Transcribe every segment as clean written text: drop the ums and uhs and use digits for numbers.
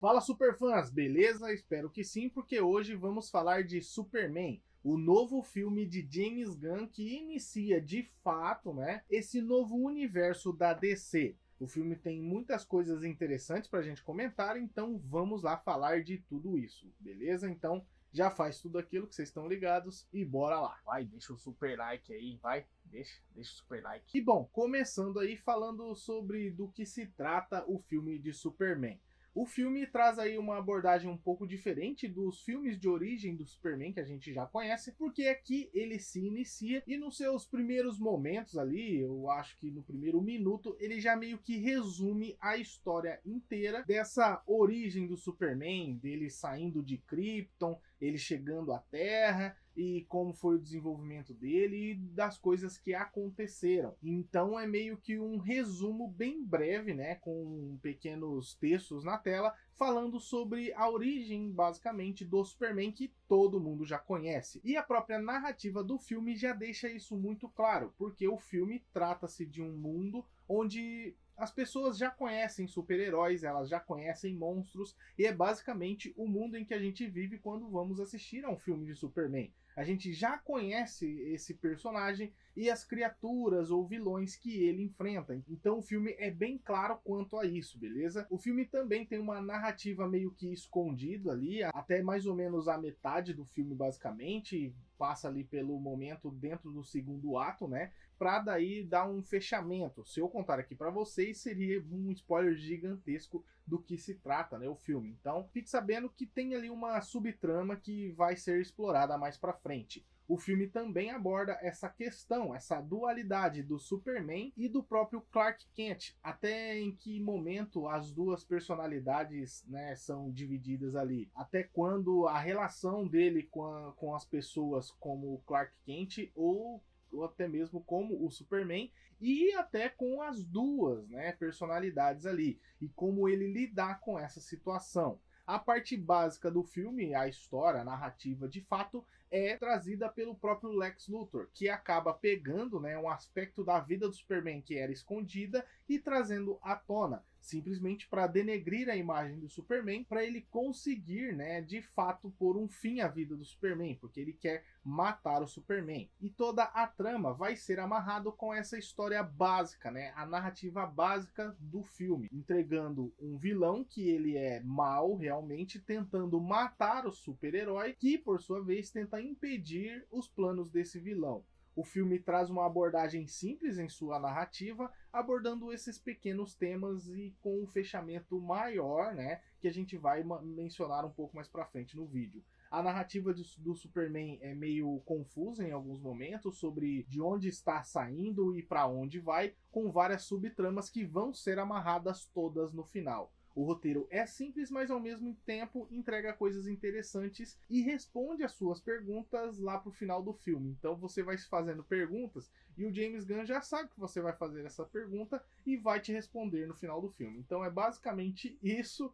Fala superfãs, beleza? Espero que sim, porque hoje vamos falar de Superman, o novo filme de James Gunn que inicia de fato, né, esse novo universo da DC. O filme tem muitas coisas interessantes para a gente comentar, então vamos lá falar de tudo isso, beleza? Então já faz tudo aquilo que vocês estão ligados e bora lá. Vai, deixa o super like aí, vai. Deixa o super like. E bom, começando aí falando sobre do que se trata o filme de Superman. O filme traz aí uma abordagem um pouco diferente dos filmes de origem do Superman que a gente já conhece, porque aqui ele se inicia e nos seus primeiros momentos ali, eu acho que no primeiro minuto, ele já meio que resume a história inteira dessa origem do Superman, dele saindo de Krypton, ele chegando à Terra e como foi o desenvolvimento dele e das coisas que aconteceram. Então é meio que um resumo bem breve, né, com pequenos textos na tela, falando sobre a origem, basicamente, do Superman que todo mundo já conhece. E a própria narrativa do filme já deixa isso muito claro, porque o filme trata-se de um mundo onde as pessoas já conhecem super-heróis, elas já conhecem monstros, e é basicamente o mundo em que a gente vive quando vamos assistir a um filme de Superman. A gente já conhece esse personagem e as criaturas ou vilões que ele enfrenta. Então o filme é bem claro quanto a isso, beleza? O filme também tem uma narrativa meio que escondida ali, até mais ou menos a metade do filme, basicamente. Passa ali pelo momento dentro do segundo ato, né? Pra daí dar um fechamento. Se eu contar aqui para vocês, seria um spoiler gigantesco do que se trata, né, o filme. Então, fique sabendo que tem ali uma subtrama que vai ser explorada mais para frente. O filme também aborda essa questão, essa dualidade do Superman e do próprio Clark Kent. Até em que momento as duas personalidades, né, são divididas ali. Até quando a relação dele com as pessoas como o Clark Kent ou até mesmo como o Superman, e até com as duas, né, personalidades ali, e como ele lidar com essa situação. A parte básica do filme, a história, a narrativa de fato, é trazida pelo próprio Lex Luthor, que acaba pegando, né, um aspecto da vida do Superman que era escondida e trazendo à tona, simplesmente para denegrir a imagem do Superman, para ele conseguir, né, de fato pôr um fim à vida do Superman, porque ele quer matar o Superman. E toda a trama vai ser amarrado com essa história básica, né, a narrativa básica do filme, entregando um vilão que ele é mau realmente, tentando matar o super-herói, que por sua vez tenta impedir os planos desse vilão. O filme traz uma abordagem simples em sua narrativa, abordando esses pequenos temas e com um fechamento maior, né, que a gente vai mencionar um pouco mais para frente no vídeo. A narrativa do Superman é meio confusa em alguns momentos sobre de onde está saindo e para onde vai, com várias subtramas que vão ser amarradas todas no final. O roteiro é simples, mas ao mesmo tempo entrega coisas interessantes e responde as suas perguntas lá pro final do filme. Então você vai fazendo perguntas e o James Gunn já sabe que você vai fazer essa pergunta e vai te responder no final do filme. Então é basicamente isso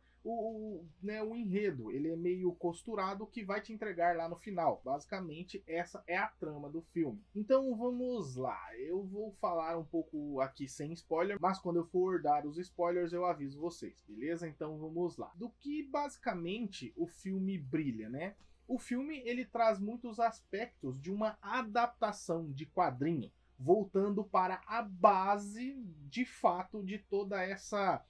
né, o enredo. Ele é meio costurado que vai te entregar lá no final. Basicamente essa é a trama do filme. Então vamos lá. Eu vou falar um pouco aqui sem spoiler, mas quando eu for dar os spoilers eu aviso vocês, beleza? Então vamos lá. Do que basicamente o filme brilha, né? O filme ele traz muitos aspectos de uma adaptação de quadrinho, voltando para a base de fato de toda essa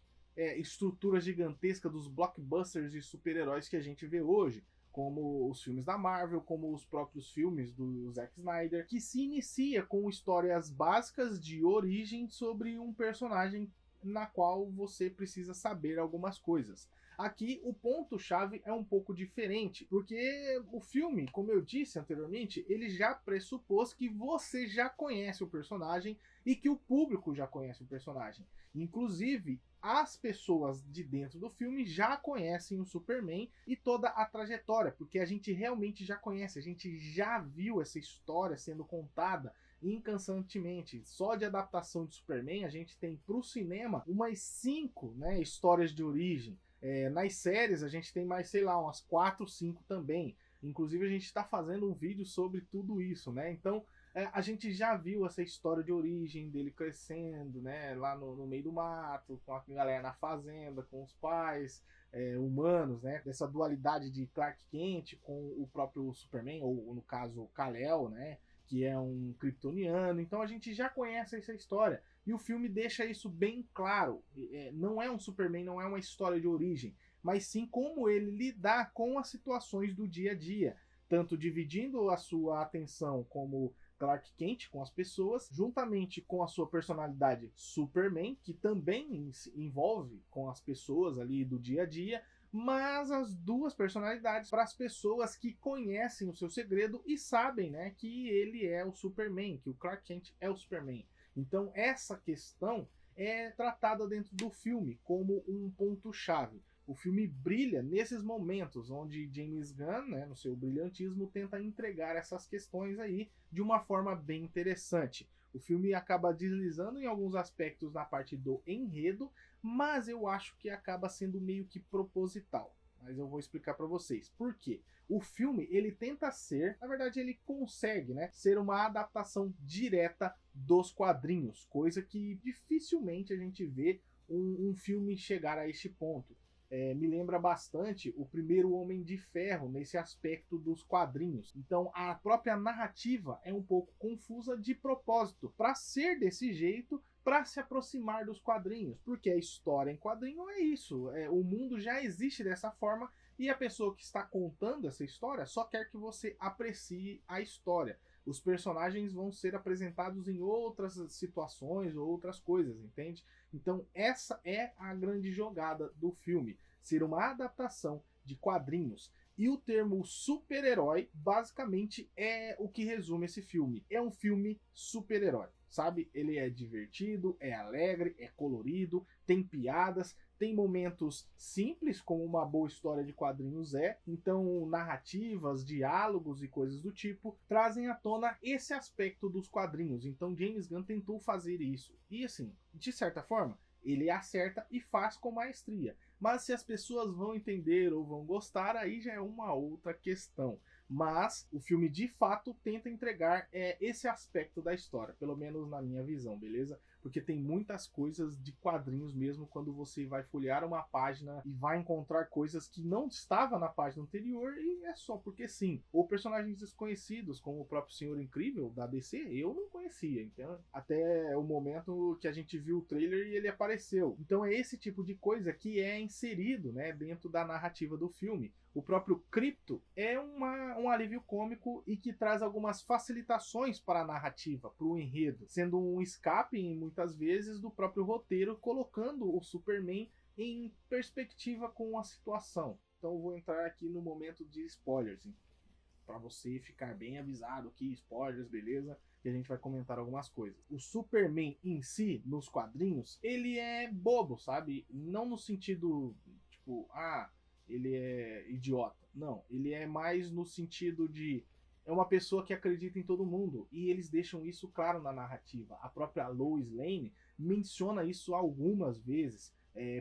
estrutura gigantesca dos blockbusters de super-heróis que a gente vê hoje, como os filmes da Marvel, como os próprios filmes do Zack Snyder, que se inicia com histórias básicas de origem sobre um personagem na qual você precisa saber algumas coisas. Aqui o ponto-chave é um pouco diferente, porque o filme, como eu disse anteriormente, ele já pressupôs que você já conhece o personagem e que o público já conhece o personagem. Inclusive, as pessoas de dentro do filme já conhecem o Superman e toda a trajetória, porque a gente realmente já conhece, a gente já viu essa história sendo contada incessantemente. Só de adaptação de Superman a gente tem para o cinema umas 5, né, histórias de origem. Nas séries a gente tem mais, sei lá, umas 4, 5 também. Inclusive a gente está fazendo um vídeo sobre tudo isso, né? Então A gente já viu essa história de origem dele crescendo, né? Lá no meio do mato, com a galera na fazenda, com os pais humanos, né? Dessa dualidade de Clark Kent com o próprio Superman, ou no caso Kal-El, né? Que é um kryptoniano. Então a gente já conhece essa história. E o filme deixa isso bem claro. Não é um Superman, não é uma história de origem, mas sim como ele lidar com as situações do dia a dia. Tanto dividindo a sua atenção como Clark Kent com as pessoas, juntamente com a sua personalidade Superman, que também envolve com as pessoas ali do dia a dia, mas as duas personalidades para as pessoas que conhecem o seu segredo e sabem, né, que ele é o Superman, que o Clark Kent é o Superman. Então essa questão é tratada dentro do filme como um ponto-chave. O filme brilha nesses momentos onde James Gunn, né, no seu brilhantismo, tenta entregar essas questões aí de uma forma bem interessante. O filme acaba deslizando em alguns aspectos na parte do enredo, mas eu acho que acaba sendo meio que proposital. Mas eu vou explicar para vocês. Por quê? O filme, ele tenta ser, na verdade ele consegue, né, ser uma adaptação direta dos quadrinhos, coisa que dificilmente a gente vê um filme chegar a este ponto. Me lembra bastante o primeiro Homem de Ferro nesse aspecto dos quadrinhos. Então a própria narrativa é um pouco confusa de propósito, para ser desse jeito, para se aproximar dos quadrinhos, porque a história em quadrinho é isso, o mundo já existe dessa forma e a pessoa que está contando essa história só quer que você aprecie a história. Os personagens vão ser apresentados em outras situações ou outras coisas, entende? Então essa é a grande jogada do filme, ser uma adaptação de quadrinhos. E o termo super-herói basicamente é o que resume esse filme. É um filme super-herói, sabe? Ele é divertido, é alegre, é colorido, tem piadas, tem momentos simples, como uma boa história de quadrinhos é. Então, narrativas, diálogos e coisas do tipo trazem à tona esse aspecto dos quadrinhos. Então, James Gunn tentou fazer isso. E assim, de certa forma, ele acerta e faz com maestria. Mas se as pessoas vão entender ou vão gostar, aí já é uma outra questão. Mas o filme de fato tenta entregar esse aspecto da história, pelo menos na minha visão, beleza? Porque tem muitas coisas de quadrinhos mesmo quando você vai folhear uma página e vai encontrar coisas que não estava na página anterior e é só porque sim. Ou personagens desconhecidos, como o próprio Senhor Incrível da DC, eu não conhecia, então até o momento que a gente viu o trailer e ele apareceu. Então é esse tipo de coisa que é inserido, né, dentro da narrativa do filme. O próprio Krypto é um alívio cômico e que traz algumas facilitações para a narrativa, para o enredo, sendo um escape, muitas vezes, do próprio roteiro, colocando o Superman em perspectiva com a situação. Então eu vou entrar aqui no momento de spoilers, para você ficar bem avisado aqui, spoilers, beleza? Que a gente vai comentar algumas coisas. O Superman em si, nos quadrinhos, ele é bobo, sabe? Não no sentido, tipo, ele é idiota. Não, ele é mais no sentido de é uma pessoa que acredita em todo mundo e eles deixam isso claro na narrativa. A própria Lois Lane menciona isso algumas vezes.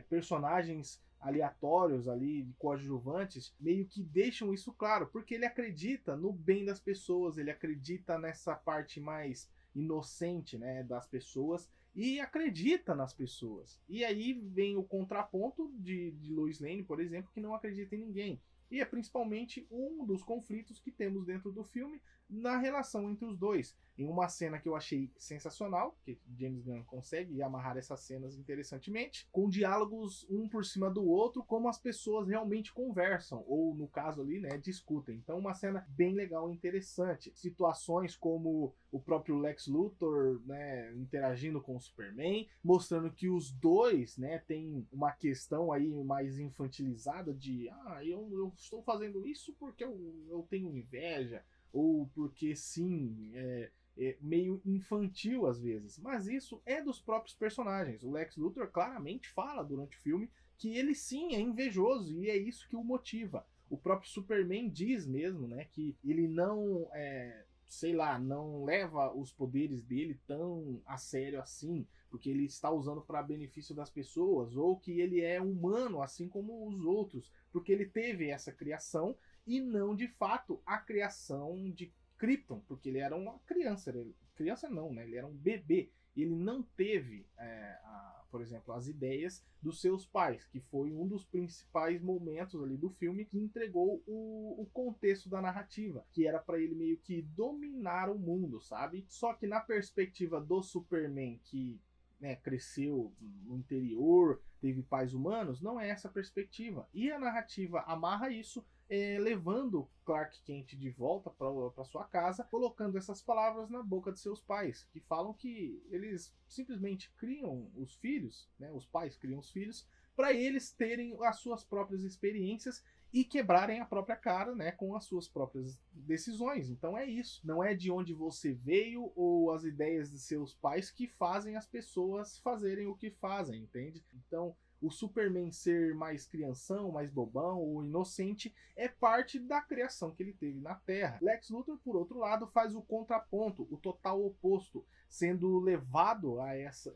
Personagens aleatórios ali, coadjuvantes, meio que deixam isso claro, porque ele acredita no bem das pessoas, ele acredita nessa parte mais inocente, né, das pessoas e acredita nas pessoas. E aí vem o contraponto de Lois Lane, por exemplo, que não acredita em ninguém. E é principalmente um dos conflitos que temos dentro do filme na relação entre os dois. Em uma cena que eu achei sensacional, que James Gunn consegue amarrar essas cenas interessantemente, com diálogos um por cima do outro, como as pessoas realmente conversam, ou no caso ali, né, discutem. Então uma cena bem legal e interessante. Situações como o próprio Lex Luthor, né, interagindo com o Superman, mostrando que os dois, né, têm uma questão aí mais infantilizada de eu estou fazendo isso porque eu tenho inveja, ou porque sim, meio infantil às vezes. Mas isso é dos próprios personagens. O Lex Luthor claramente fala durante o filme que ele sim é invejoso e é isso que o motiva. O próprio Superman diz mesmo, né, que ele não, sei lá, não leva os poderes dele tão a sério assim, porque ele está usando para benefício das pessoas, ou que ele é humano assim como os outros, porque ele teve essa criação e não de fato a criação de Krypton, porque ele era uma criança. Criança não, né? Ele era um bebê. Ele não teve, por exemplo, as ideias dos seus pais, que foi um dos principais momentos ali do filme que entregou o contexto da narrativa, que era para ele meio que dominar o mundo, sabe? Só que na perspectiva do Superman, que cresceu no interior, teve pais humanos, não é essa a perspectiva. E a narrativa amarra isso, levando Clark Kent de volta para sua casa, colocando essas palavras na boca de seus pais, que falam que eles simplesmente criam os filhos, né, os pais criam os filhos, para eles terem as suas próprias experiências e quebrarem a própria cara, né, com as suas próprias decisões. Então é isso. Não é de onde você veio ou as ideias de seus pais que fazem as pessoas fazerem o que fazem, entende? Então, o Superman ser mais crianção, mais bobão ou inocente é parte da criação que ele teve na Terra. Lex Luthor, por outro lado, faz o contraponto, o total oposto, sendo levado a essa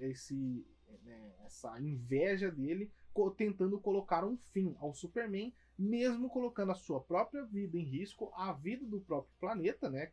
inveja dele, tentando colocar um fim ao Superman, mesmo colocando a sua própria vida em risco, a vida do próprio planeta, né?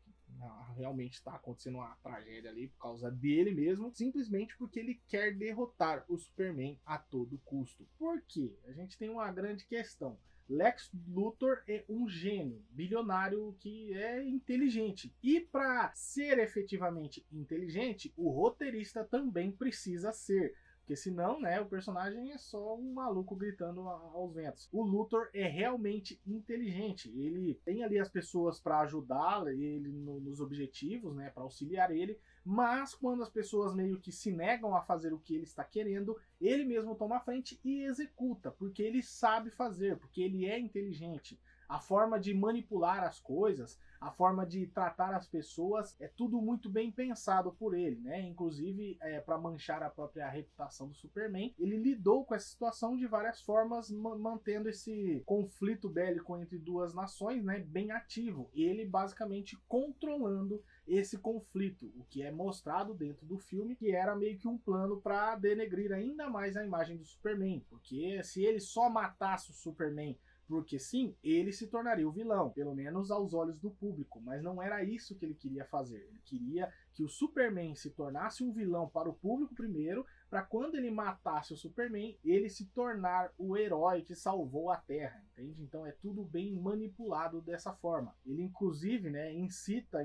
Realmente está acontecendo uma tragédia ali por causa dele mesmo, simplesmente porque ele quer derrotar o Superman a todo custo. Por quê? A gente tem uma grande questão. Lex Luthor é um gênio, bilionário que é inteligente. E para ser efetivamente inteligente, o roteirista também precisa ser. Porque senão, né, o personagem é só um maluco gritando aos ventos. O Luthor é realmente inteligente. Ele tem ali as pessoas para ajudar ele nos objetivos, né, para auxiliar ele. Mas quando as pessoas meio que se negam a fazer o que ele está querendo, ele mesmo toma a frente e executa. Porque ele sabe fazer, porque ele é inteligente. A forma de manipular as coisas, a forma de tratar as pessoas, é tudo muito bem pensado por ele, né? Inclusive, para manchar a própria reputação do Superman, ele lidou com essa situação de várias formas, mantendo esse conflito bélico entre duas nações, né, bem ativo. Ele basicamente controlando esse conflito, o que é mostrado dentro do filme, que era meio que um plano para denegrir ainda mais a imagem do Superman, porque se ele só matasse o Superman porque sim, ele se tornaria o vilão, pelo menos aos olhos do público, mas não era isso que ele queria fazer. Ele queria que o Superman se tornasse um vilão para o público primeiro, para quando ele matasse o Superman, ele se tornar o herói que salvou a Terra, entende? Então é tudo bem manipulado dessa forma. Ele inclusive, né, incita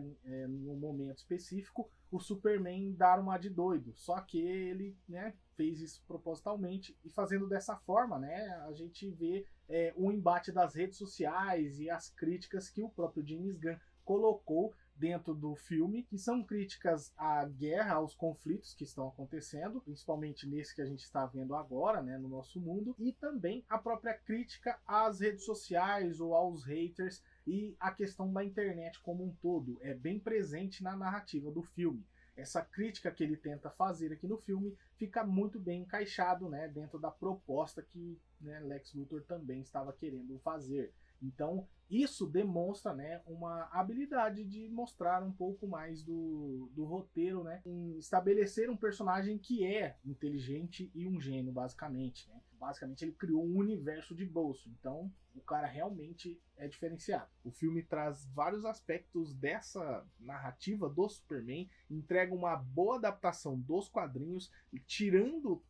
num momento específico o Superman dar uma de doido, só que ele, né, fez isso propositalmente, e fazendo dessa forma, né, a gente vê o embate das redes sociais e as críticas que o próprio James Gunn colocou dentro do filme, que são críticas à guerra, aos conflitos que estão acontecendo, principalmente nesse que a gente está vendo agora, né, no nosso mundo, e também a própria crítica às redes sociais ou aos haters e a questão da internet como um todo. É bem presente na narrativa do filme. Essa crítica que ele tenta fazer aqui no filme fica muito bem encaixado, né, dentro da proposta que, né, Lex Luthor também estava querendo fazer. Então, isso demonstra, né, uma habilidade de mostrar um pouco mais do roteiro, né, em estabelecer um personagem que é inteligente e um gênio, basicamente, né? Basicamente, ele criou um universo de bolso. Então, o cara realmente é diferenciado. O filme traz vários aspectos dessa narrativa do Superman, entrega uma boa adaptação dos quadrinhos, tirando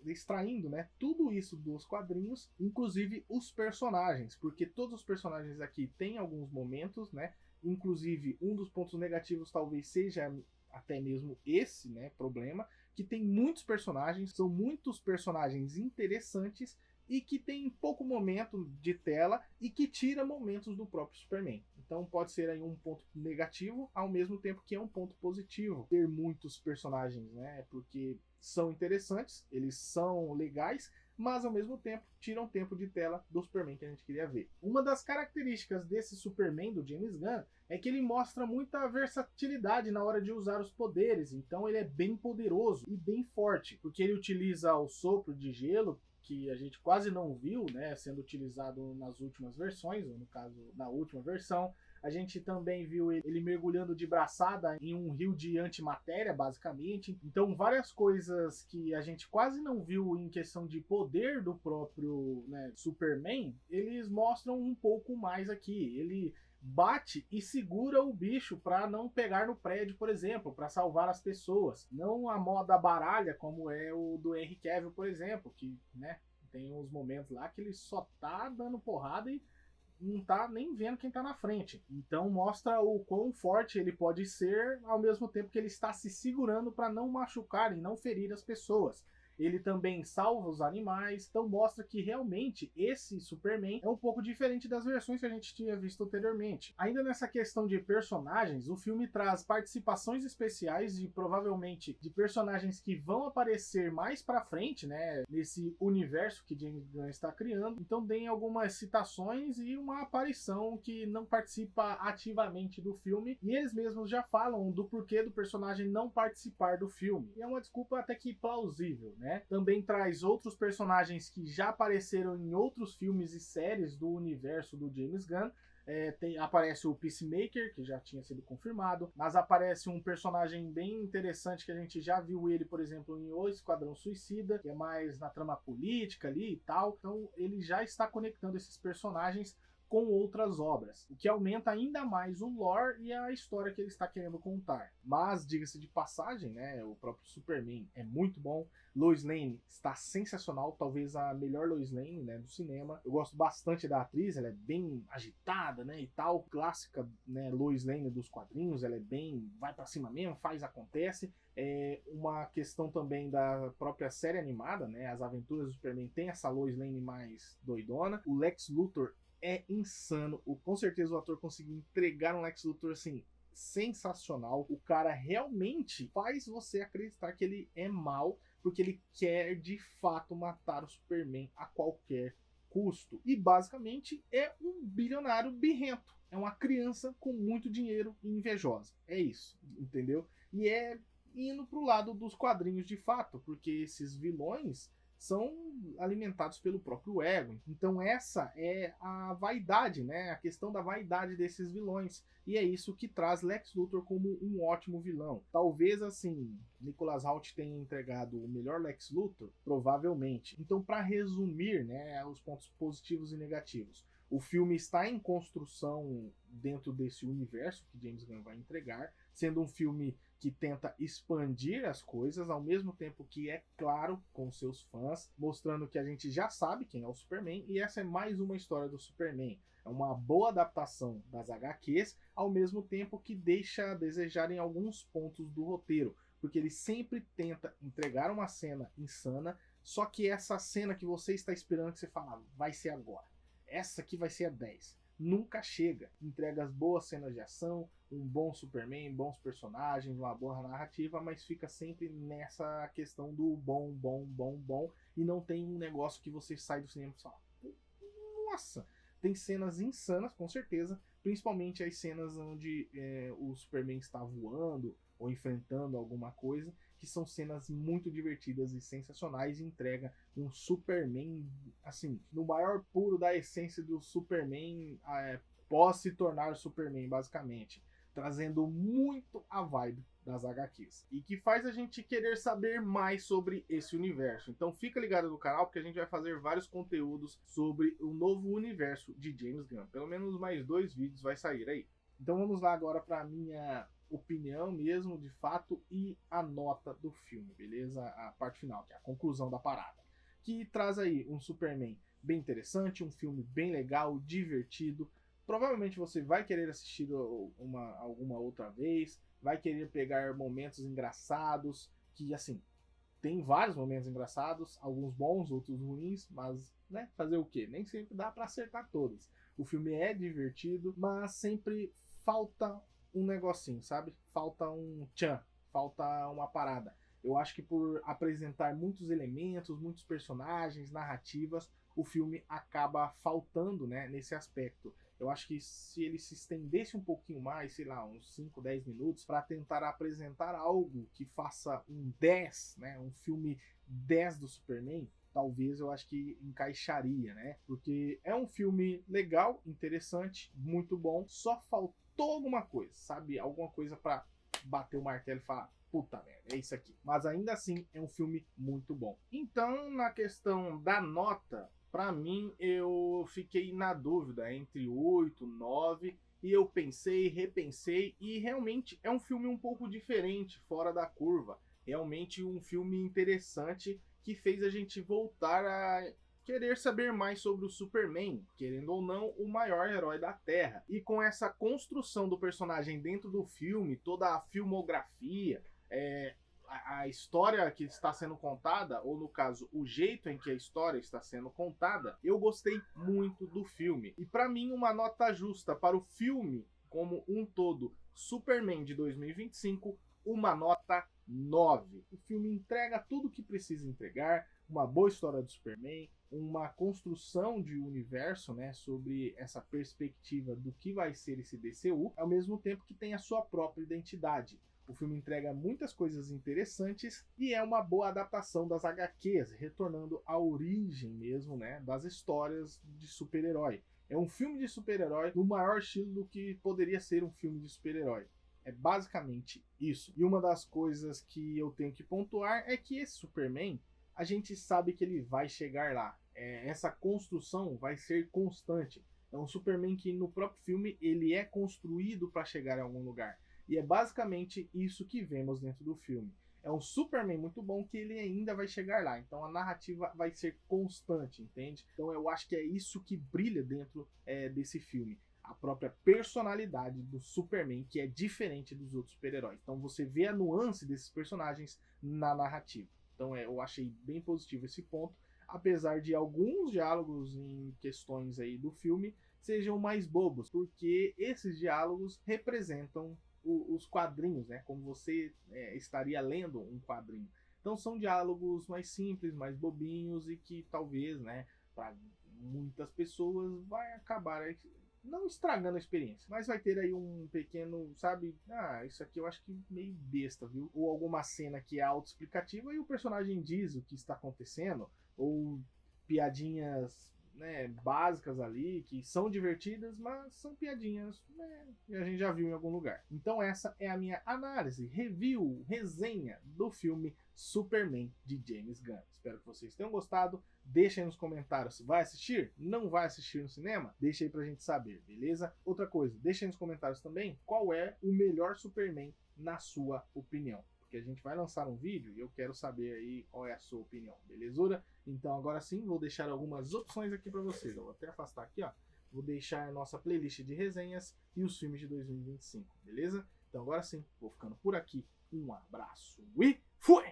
extraindo, né, tudo isso dos quadrinhos, inclusive os personagens, porque todos os personagens aqui têm alguns momentos, né, inclusive um dos pontos negativos talvez seja até mesmo esse, né, problema, que tem muitos personagens, são muitos personagens interessantes e que tem pouco momento de tela e que tira momentos do próprio Superman. Então pode ser aí um ponto negativo, ao mesmo tempo que é um ponto positivo ter muitos personagens, né? Porque são interessantes, eles são legais, mas ao mesmo tempo tiram tempo de tela do Superman que a gente queria ver. Uma das características desse Superman do James Gunn é que ele mostra muita versatilidade na hora de usar os poderes, então ele é bem poderoso e bem forte, porque ele utiliza o sopro de gelo, que a gente quase não viu, né, sendo utilizado nas últimas versões, ou no caso, na última versão. A gente também viu ele mergulhando de braçada em um rio de antimatéria, basicamente. Então, várias coisas que a gente quase não viu em questão de poder do próprio, né, Superman, eles mostram um pouco mais aqui. Ele bate e segura o bicho para não pegar no prédio, por exemplo, para salvar as pessoas. Não a moda baralha, como é o do Henry Cavill, por exemplo, que, né, tem uns momentos lá que ele só tá dando porrada e não tá nem vendo quem tá na frente. Então mostra o quão forte ele pode ser, ao mesmo tempo que ele está se segurando para não machucar e não ferir as pessoas. Ele também salva os animais, então mostra que realmente esse Superman é um pouco diferente das versões que a gente tinha visto anteriormente. Ainda nessa questão de personagens, o filme traz participações especiais e provavelmente de personagens que vão aparecer mais pra frente, né, nesse universo que James Gunn está criando. Então tem algumas citações e uma aparição que não participa ativamente do filme, e eles mesmos já falam do porquê do personagem não participar do filme. E é uma desculpa até que plausível, né? Também traz outros personagens que já apareceram em outros filmes e séries do universo do James Gunn. Aparece o Peacemaker, que já tinha sido confirmado, mas aparece um personagem bem interessante que a gente já viu ele, por exemplo, em O Esquadrão Suicida, que é mais na trama política ali e tal. Então ele já está conectando esses personagens com outras obras, o que aumenta ainda mais o lore e a história que ele está querendo contar. Mas, diga-se de passagem, né, o próprio Superman é muito bom, Lois Lane está sensacional, talvez a melhor Lois Lane, né, do cinema. Eu gosto bastante da atriz, ela é bem agitada, né, e tal, clássica, né, Lois Lane dos quadrinhos, ela é bem, vai pra cima mesmo, faz, acontece. É uma questão também da própria série animada, né, As Aventuras do Superman tem essa Lois Lane mais doidona. O Lex Luthor é insano. Com certeza o ator conseguiu entregar um Lex Luthor assim sensacional. O cara realmente faz você acreditar que ele é mal, porque ele quer de fato matar o Superman a qualquer custo. E basicamente é um bilionário birrento. É uma criança com muito dinheiro e invejosa. É isso, entendeu? E é indo pro lado dos quadrinhos de fato, porque esses vilões são alimentados pelo próprio ego. Então essa é a vaidade, né? A questão da vaidade desses vilões. E é isso que traz Lex Luthor como um ótimo vilão. Talvez assim, Nicholas Hoult tenha entregado o melhor Lex Luthor, provavelmente. Então, para resumir, né, os pontos positivos e negativos. O filme está em construção dentro desse universo que James Gunn vai entregar, sendo um filme que tenta expandir as coisas, ao mesmo tempo que é claro com seus fãs, mostrando que a gente já sabe quem é o Superman, e essa é mais uma história do Superman. É uma boa adaptação das HQs, ao mesmo tempo que deixa a desejar em alguns pontos do roteiro, porque ele sempre tenta entregar uma cena insana, só que essa cena que você está esperando, que você fala, vai ser agora. Essa aqui vai ser a 10. Nunca chega. Entrega as boas cenas de ação, um bom Superman, bons personagens, uma boa narrativa, mas fica sempre nessa questão do bom, bom, bom, bom, e não tem um negócio que você sai do cinema e fala, nossa, tem cenas insanas, com certeza, principalmente as cenas onde o Superman está voando ou enfrentando alguma coisa, que são cenas muito divertidas e sensacionais, e entrega um Superman, assim, no maior puro da essência do Superman pós se tornar Superman, basicamente, trazendo muito a vibe das HQs, e que faz a gente querer saber mais sobre esse universo. Então fica ligado no canal, porque a gente vai fazer vários conteúdos sobre o novo universo de James Gunn. Pelo menos mais 2 vídeos vai sair aí. Então vamos lá agora para a minha opinião mesmo, de fato, e a nota do filme, beleza? A parte final, que é a conclusão da parada, que traz aí um Superman bem interessante, um filme bem legal, divertido. Provavelmente você vai querer assistir alguma outra vez, vai querer pegar momentos engraçados, que assim, tem vários momentos engraçados, alguns bons, outros ruins, mas, né, fazer o quê? Nem sempre dá para acertar todos. O filme é divertido, mas sempre falta um negocinho, sabe? Falta um tchan, falta uma parada. Eu acho que por apresentar muitos elementos, muitos personagens, narrativas, o filme acaba faltando, né, nesse aspecto. Eu acho que se ele se estendesse um pouquinho mais, sei lá, uns 5, 10 minutos, para tentar apresentar algo que faça um 10, né, um filme 10 do Superman, talvez eu acho que encaixaria, né? Porque é um filme legal, interessante, muito bom, só faltou alguma coisa, sabe? Alguma coisa pra bater o martelo e falar, puta merda, é isso aqui. Mas ainda assim, é um filme muito bom. Então, na questão da nota, pra mim, eu fiquei na dúvida entre 8, 9, e eu pensei, repensei, e realmente é um filme um pouco diferente, fora da curva. Realmente um filme interessante que fez a gente voltar a querer saber mais sobre o Superman, querendo ou não, o maior herói da Terra. E com essa construção do personagem dentro do filme, toda a filmografia, a história que está sendo contada, ou no caso, o jeito em que a história está sendo contada, eu gostei muito do filme. E para mim, uma nota justa para o filme como um todo, Superman de 2025, uma nota 9. O filme entrega tudo o que precisa entregar, uma boa história do Superman, uma construção de universo, né, sobre essa perspectiva do que vai ser esse DCU, ao mesmo tempo que tem a sua própria identidade. O filme entrega muitas coisas interessantes e é uma boa adaptação das HQs, retornando à origem mesmo, né, das histórias de super-herói. É um filme de super-herói no maior estilo do que poderia ser um filme de super-herói. É basicamente isso. E uma das coisas que eu tenho que pontuar é que esse Superman, a gente sabe que ele vai chegar lá. Essa construção vai ser constante. É um Superman que no próprio filme ele é construído para chegar em algum lugar. E é basicamente isso que vemos dentro do filme. É um Superman muito bom que ele ainda vai chegar lá. Então a narrativa vai ser constante, entende? Então eu acho que é isso que brilha dentro desse filme. A própria personalidade do Superman, que é diferente dos outros super-heróis. Então você vê a nuance desses personagens na narrativa. Então eu achei bem positivo esse ponto, apesar de alguns diálogos em questões aí do filme sejam mais bobos, porque esses diálogos representam os quadrinhos, né? Como você estaria lendo um quadrinho. Então são diálogos mais simples, mais bobinhos e que talvez, né, para muitas pessoas vai acabar não estragando a experiência, mas vai ter aí um pequeno, sabe, isso aqui eu acho que meio besta, viu? Ou alguma cena que é autoexplicativa e o personagem diz o que está acontecendo, ou piadinhas, né, básicas ali, que são divertidas, mas são piadinhas, né, que a gente já viu em algum lugar. Então essa é a minha análise, review, resenha do filme Superman de James Gunn. Espero que vocês tenham gostado. Deixa aí nos comentários, vai assistir? Não vai assistir no cinema? Deixa aí pra gente saber, beleza? Outra coisa, deixa aí nos comentários também qual é o melhor Superman na sua opinião. Porque a gente vai lançar um vídeo e eu quero saber aí qual é a sua opinião, belezura? Então agora sim, vou deixar algumas opções aqui para vocês. Eu vou até afastar aqui, ó. Vou deixar a nossa playlist de resenhas e os filmes de 2025, beleza? Então agora sim, vou ficando por aqui. Um abraço e fui!